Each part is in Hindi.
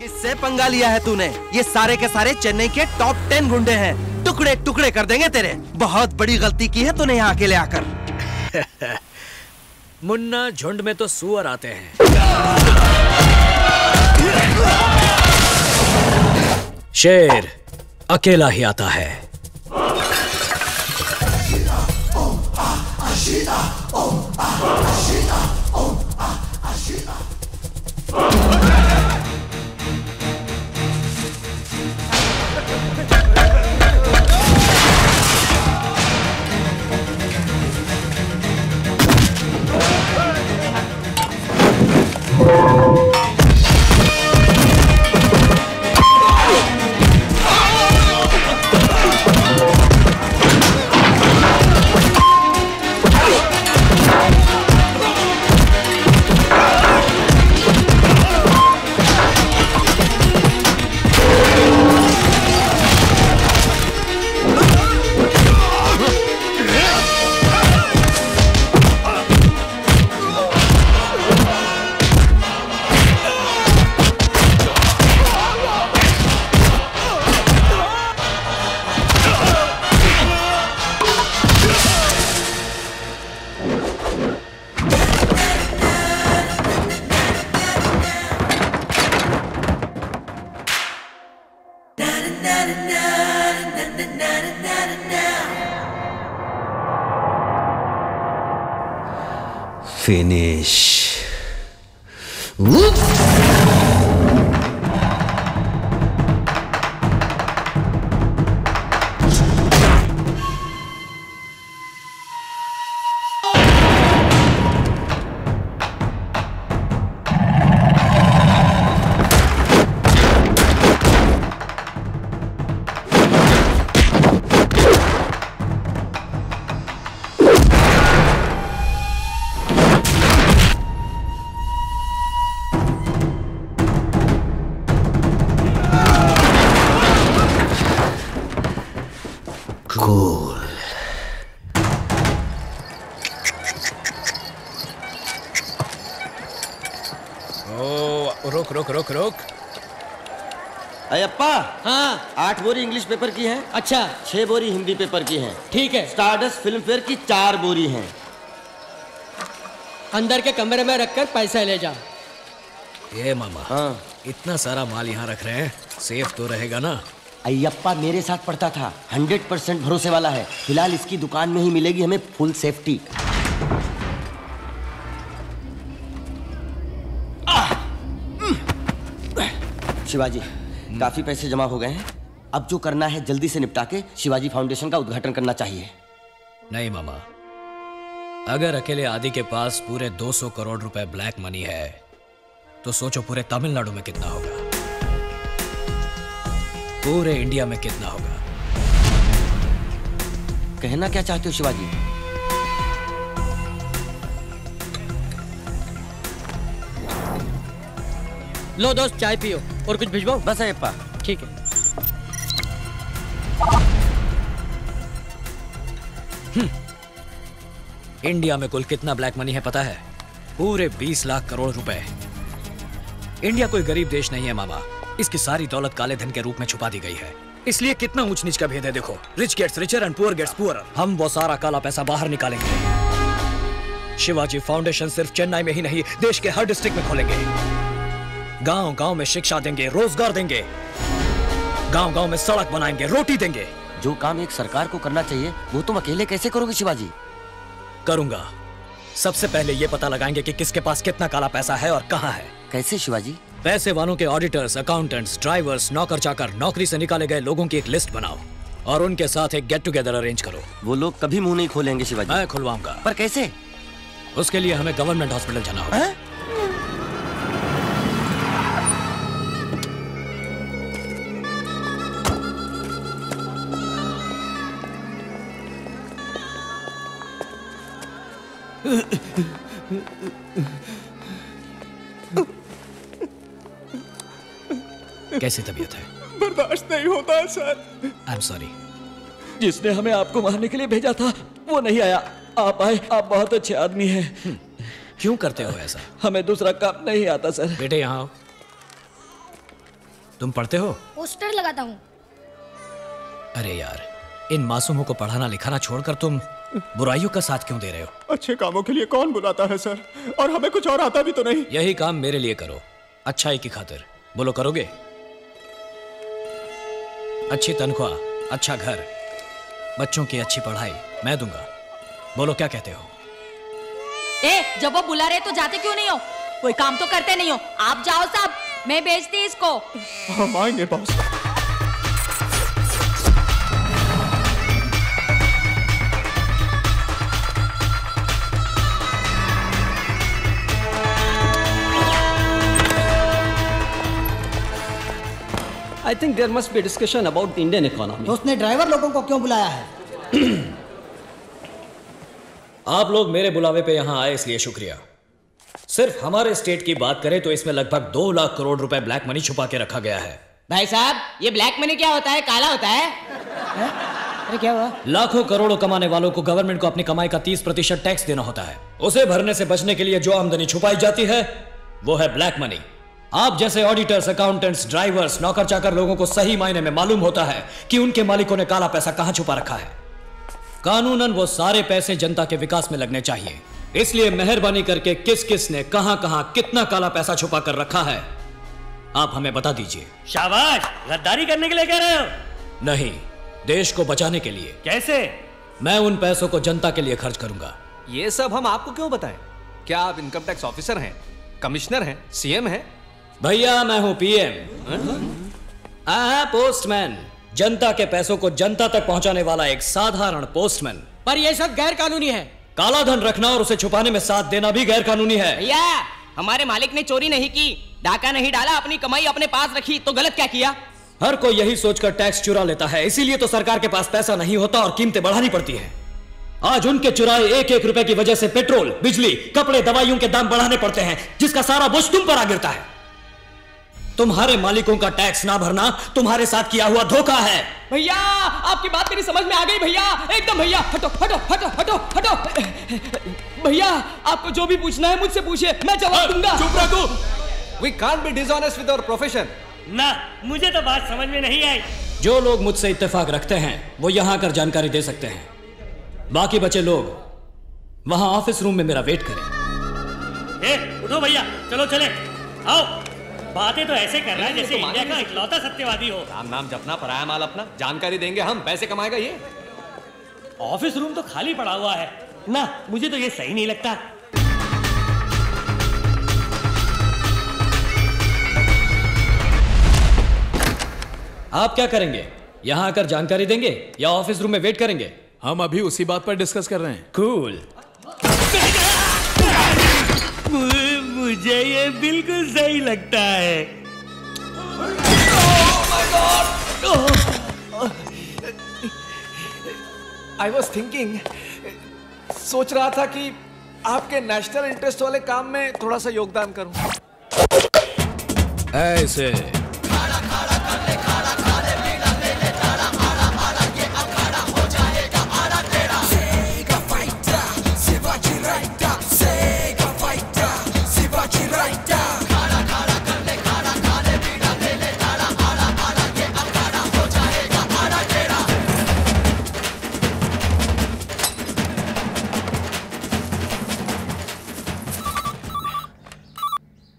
किससे पंगा लिया है तूने? ये सारे के सारे चेन्नई के टॉप 10 गुंडे हैं। टुकड़े टुकड़े कर देंगे तेरे। बहुत बड़ी गलती की है तूने यहाँ अकेले आकर। मुन्ना, झुंड में तो सुअर आते हैं। शेर अकेला ही आता है। फिनिश। रुक रुक। अयप्पा, हाँ 8 बोरी इंग्लिश पेपर की है। अच्छा 6 बोरी हिंदी पेपर की है। ठीक है। स्टारडस्ट फिल्म फेयर की 4 बोरी हैं। अंदर के कमरे में रखकर पैसा ले जा। ये मामा, हाँ इतना सारा माल यहाँ रख रहे हैं, सेफ तो रहेगा ना? अयप्पा मेरे साथ पढ़ता था, 100% भरोसे वाला है। फिलहाल इसकी दुकान में ही मिलेगी हमें फुल सेफ्टी। शिवाजी, काफी पैसे जमा हो गए हैं। अब जो करना है जल्दी से निपटा के शिवाजी फाउंडेशन का उद्घाटन करना चाहिए। नहीं मामा, अगर अकेले आदि के पास पूरे 200 करोड़ रुपए ब्लैक मनी है तो सोचो पूरे तमिलनाडु में कितना होगा, पूरे इंडिया में कितना होगा। कहना क्या चाहते हो शिवाजी? लो दोस्त, चाय पियो और कुछ भिजवाओ। बस अयप्पा। ठीक है। इंडिया में कुल कितना ब्लैक मनी है पता है? पूरे 20 लाख करोड़ रुपए। इंडिया कोई गरीब देश नहीं है मामा, इसकी सारी दौलत काले धन के रूप में छुपा दी गई है। इसलिए कितना ऊंच नीच का भेद है देखो। Rich gets richer and poor gets poor. हम वो सारा काला पैसा बाहर निकालेंगे। शिवाजी फाउंडेशन सिर्फ चेन्नई में ही नहीं, देश के हर डिस्ट्रिक्ट में खोलेंगे। गांव गांव में शिक्षा देंगे, रोजगार देंगे, गांव गांव में सड़क बनाएंगे, रोटी देंगे। जो काम एक सरकार को करना चाहिए वो तुम अकेले कैसे करोगे शिवाजी? करूंगा। सबसे पहले ये पता लगाएंगे कि किसके पास कितना काला पैसा है और कहां है। कैसे शिवाजी? पैसे वालों के ऑडिटर्स, अकाउंटेंट्स, ड्राइवर्स, नौकर चाकर, नौकरी से निकाले गए लोगों की एक लिस्ट बनाओ और उनके साथ एक गेट टुगेदर अरेंज करो। वो लोग कभी मुंह नहीं खोलेंगे शिवाजी। मैं खुलवाऊंगा। पर कैसे? उसके लिए हमें गवर्नमेंट हॉस्पिटल जाना होगा। कैसी तबीयत है? बर्दाश्त नहीं होता सर। I am sorry. जिसने हमें आपको मारने के लिए भेजा था वो नहीं आया, आप आए। आप बहुत अच्छे आदमी हैं। क्यों करते हो ऐसा? हमें दूसरा काम नहीं आता सर। बेटे यहाँ आओ। तुम पढ़ते हो? पोस्टर लगाता हूँ। अरे यार, इन मासूमों को पढ़ाना लिखाना छोड़कर तुम बुराइयों का साथ क्यों दे रहे हो? अच्छे कामों के लिए कौन बुलाता है सर, और हमें कुछ और आता भी तो नहीं। यही काम मेरे लिए करो, अच्छाई की खातिर। बोलो करोगे? अच्छी तनख्वाह, अच्छा घर, बच्चों की अच्छी पढ़ाई मैं दूंगा। बोलो क्या कहते हो? जब वो बुला रहे तो जाते क्यों नहीं हो? कोई काम तो करते नहीं हो। आप जाओ साहब, मैं भेजती इसको। हम आएंगे boss. I think there must be a discussion about the Indian economy. तो उसने ड्राइवर लोगों को क्यों बुलाया है? आप लोग मेरे बुलावे पे यहाँ आए इसलिए शुक्रिया। सिर्फ हमारे स्टेट की बात करें तो इसमें लगभग 2 लाख करोड़ रुपए ब्लैक मनी छुपा के रखा गया है। भाई साहब, ये ब्लैक मनी क्या होता है? काला होता है? अरे क्या हुआ? लाखों करोड़ों कमाने वालों को गवर्नमेंट को अपनी कमाई का 30% टैक्स देना होता है। उसे भरने से बचने के लिए जो आमदनी छुपाई जाती है वो है ब्लैक मनी। आप जैसे ऑडिटर्स, अकाउंटेंट्स, ड्राइवर्स, नौकर चाकर लोगों को सही मायने में मालूम होता है कि उनके मालिकों ने काला पैसा कहां छुपा रखा है। कानूनन वो सारे पैसे जनता के विकास में लगने चाहिए। इसलिए मेहरबानी करके किस किस ने कहां कहां कितना काला पैसा छुपा कर रखा है आप हमें बता दीजिए। शाबाश, गद्दारी करने के लिए कह रहे हो? नहीं, देश को बचाने के लिए। कैसे? मैं उन पैसों को जनता के लिए खर्च करूंगा। ये सब हम आपको क्यों बताएं? क्या आप इनकम टैक्स ऑफिसर हैं, कमिश्नर हैं, सीएम हैं? भैया मैं हूं पीएम, पोस्टमैन, जनता के पैसों को जनता तक पहुंचाने वाला एक साधारण पोस्टमैन। पर ये सब गैर कानूनी है। काला धन रखना और उसे छुपाने में साथ देना भी गैर कानूनी है। भैया, हमारे मालिक ने चोरी नहीं की, डाका नहीं डाला, अपनी कमाई अपने पास रखी, तो गलत क्या किया? हर कोई यही सोचकर टैक्स चुरा लेता है, इसीलिए तो सरकार के पास पैसा नहीं होता और कीमतें बढ़ानी पड़ती है। आज उनके चुराए 1-1 रुपए की वजह से पेट्रोल, बिजली, कपड़े, दवाइयों के दाम बढ़ाने पड़ते हैं, जिसका सारा बोझ तुम पर आ गिरता है। तुम्हारे मालिकों का टैक्स ना भरना तुम्हारे साथ किया हुआ धोखा है। भैया, आपकी बात मेरी समझ में आ गई भैया, एकदम। भैया हटो हटो हटो हटो हटो। भैया, आपको जो भी पूछना है मुझसे पूछिए, मैं जवाब दूंगा। चुप रहो। We can't be dishonest with our profession. ना, मुझे तो बात समझ में नहीं आई। जो लोग मुझसे इत्तेफाक रखते हैं वो यहां आकर जानकारी दे सकते हैं। बाकी बचे लोग वहां ऑफिस रूम में मेरा वेट करें। उठो भैया, चलो चले, आओ। बातें तो ऐसे कर रहा है जैसे इंडिया का इकलौता सत्यवादी हो। राम नाम जपना, पराया माल अपना। जानकारी देंगे हम, पैसे कमाएगा ये। ऑफिस रूम तो खाली पड़ा हुआ है ना, मुझे तो ये सही नहीं लगता। आप क्या करेंगे? यहां आकर जानकारी देंगे या ऑफिस रूम में वेट करेंगे? हम अभी उसी बात पर डिस्कस कर रहे हैं। कूल। मुझे ये बिल्कुल सही लगता है। आई वॉज थिंकिंग, सोच रहा था कि आपके नेशनल इंटरेस्ट वाले काम में थोड़ा सा योगदान करूं। ऐसे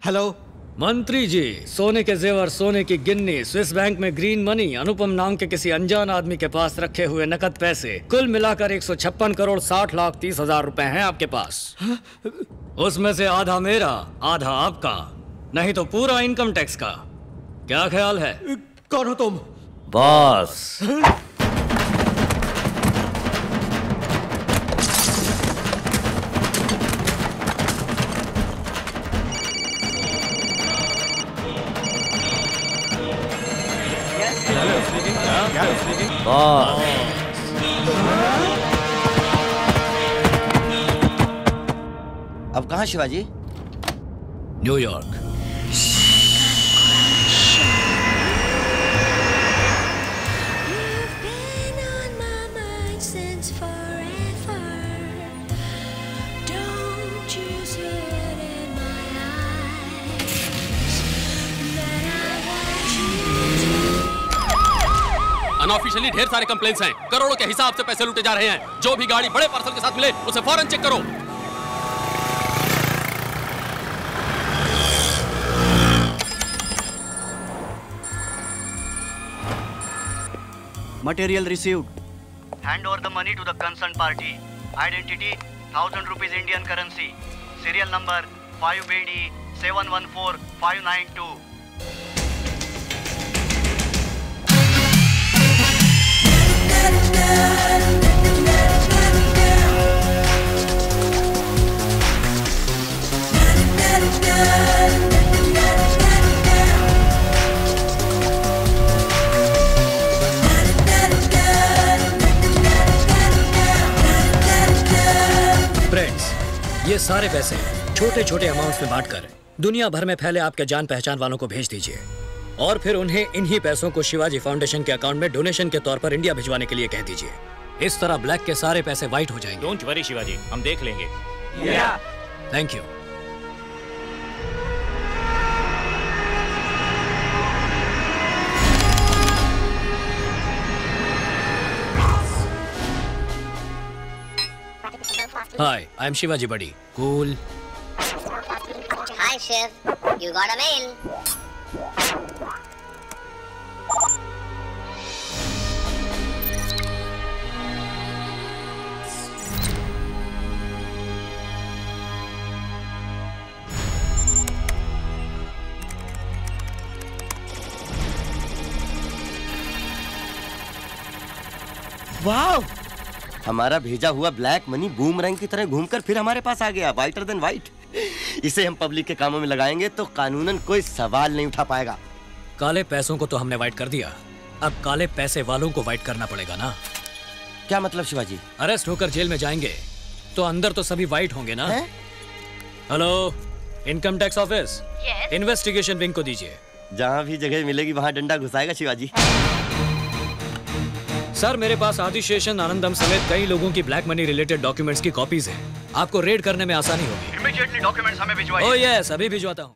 हेलो मंत्री जी, सोने के जेवर, सोने की गिन्नी, स्विस बैंक में ग्रीन मनी, अनुपम नाम के किसी अनजान आदमी के पास रखे हुए नकद पैसे, कुल मिलाकर 156 करोड़ 60 लाख 30 हजार रुपए हैं आपके पास। उसमें से आधा मेरा, आधा आपका, नहीं तो पूरा इनकम टैक्स का। क्या ख्याल है? कौन हो तुम? बॉस। अब कहाँ शिवाजी? न्यूयॉर्क। अनऑफिशियली ढेर सारे कंप्लेंट्स हैं, करोड़ों के हिसाब से पैसे लूटे जा रहे हैं। जो भी गाड़ी बड़े पार्सल के साथ मिले उसे फौरन चेक करो। Material received. Hand over the money to the concerned party. Identity 1000 rupees Indian currency. Serial number 5BD 714592. Friends, ये सारे पैसे छोटे छोटे अमाउंट्स में बांटकर दुनिया भर में फैले आपके जान पहचान वालों को भेज दीजिए और फिर उन्हें इन्हीं पैसों को शिवाजी फाउंडेशन के अकाउंट में डोनेशन के तौर पर इंडिया भिजवाने के लिए कह दीजिए। इस तरह ब्लैक के सारे पैसे व्हाइट हो जाएंगे। डोंट वरी शिवाजी, हम देख लेंगे। Thank you. Hi, I'm Shivaji buddy. Cool. Hi, Shiv. You got a mail. वाह, हमारा भेजा हुआ ब्लैक मनी बूमरैंग की तरह घूमकर फिर हमारे पास आ गया, वाइटर देन वाइट। इसे हम पब्लिक के कामों में लगाएंगे तो कानूनन कोई सवाल नहीं उठा पाएगा। काले पैसों को तो हमने वाइट कर दिया, अब काले पैसे वालों को वाइट करना पड़ेगा ना। क्या मतलब शिवाजी? अरेस्ट होकर जेल में जाएंगे तो अंदर तो सभी वाइट होंगे ना। Hello, income tax office, investigation wing को दीजिए। जहाँ भी जगह मिलेगी वहाँ डंडा घुसाएगा शिवाजी। सर, मेरे पास आदिशेषन आनंदम समेत कई लोगों की ब्लैक मनी रिलेटेड डॉक्यूमेंट्स की कॉपीज हैं। आपको रेड करने में आसानी होगी। इमीडिएटली डॉक्यूमेंट्स हमें भिजवाइए। ओह यस, अभी भिजवाता हूँ।